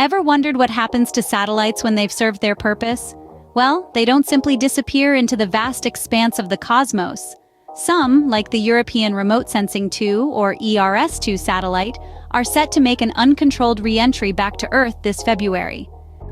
Ever wondered what happens to satellites when they've served their purpose? Well, they don't simply disappear into the vast expanse of the cosmos. Some, like the European Remote Sensing 2 or ERS-2 satellite, are set to make an uncontrolled re-entry back to Earth this February.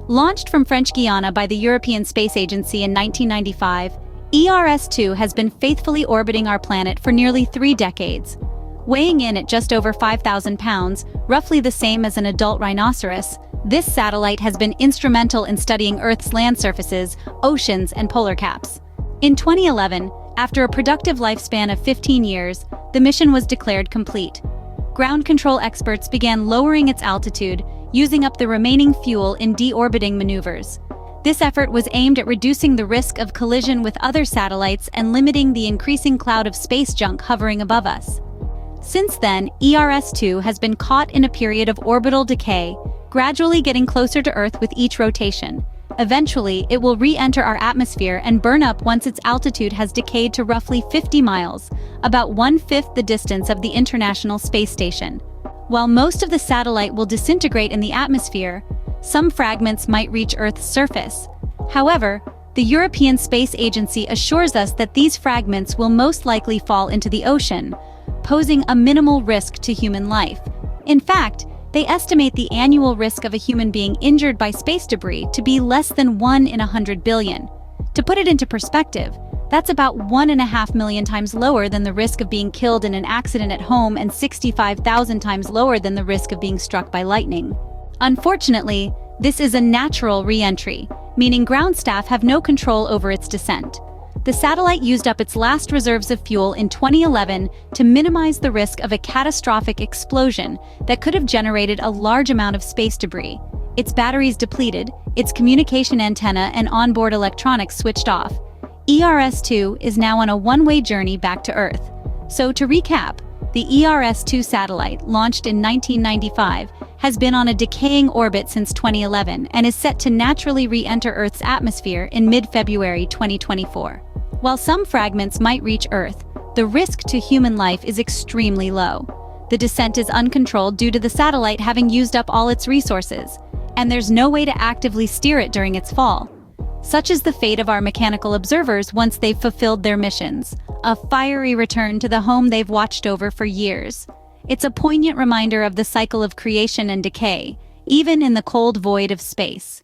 Launched from French Guiana by the European Space Agency in 1995, ERS-2 has been faithfully orbiting our planet for nearly 3 decades. Weighing in at just over 5,000 pounds, roughly the same as an adult rhinoceros, this satellite has been instrumental in studying Earth's land surfaces, oceans, and polar caps. In 2011, after a productive lifespan of 15 years, the mission was declared complete. Ground control experts began lowering its altitude, using up the remaining fuel in deorbiting maneuvers. This effort was aimed at reducing the risk of collision with other satellites and limiting the increasing cloud of space junk hovering above us. Since then, ERS-2 has been caught in a period of orbital decay, gradually getting closer to Earth with each rotation. Eventually, it will re-enter our atmosphere and burn up once its altitude has decayed to roughly 50 miles, about 1/5 the distance of the International Space Station. While most of the satellite will disintegrate in the atmosphere, some fragments might reach Earth's surface. However, the European Space Agency assures us that these fragments will most likely fall into the ocean, posing a minimal risk to human life. In fact, they estimate the annual risk of a human being injured by space debris to be less than 1 in 100 billion. To put it into perspective, that's about 1.5 million times lower than the risk of being killed in an accident at home and 65,000 times lower than the risk of being struck by lightning. Unfortunately, this is a natural re-entry, meaning ground staff have no control over its descent. The satellite used up its last reserves of fuel in 2011 to minimize the risk of a catastrophic explosion that could have generated a large amount of space debris. Its batteries depleted, its communication antenna and onboard electronics switched off. ERS-2 is now on a one-way journey back to Earth. So to recap, the ERS-2 satellite, launched in 1995, has been on a decaying orbit since 2011 and is set to naturally re-enter Earth's atmosphere in mid-February 2024. While some fragments might reach Earth, the risk to human life is extremely low. The descent is uncontrolled due to the satellite having used up all its resources, and there's no way to actively steer it during its fall. Such is the fate of our mechanical observers once they've fulfilled their missions, a fiery return to the home they've watched over for years. It's a poignant reminder of the cycle of creation and decay, even in the cold void of space.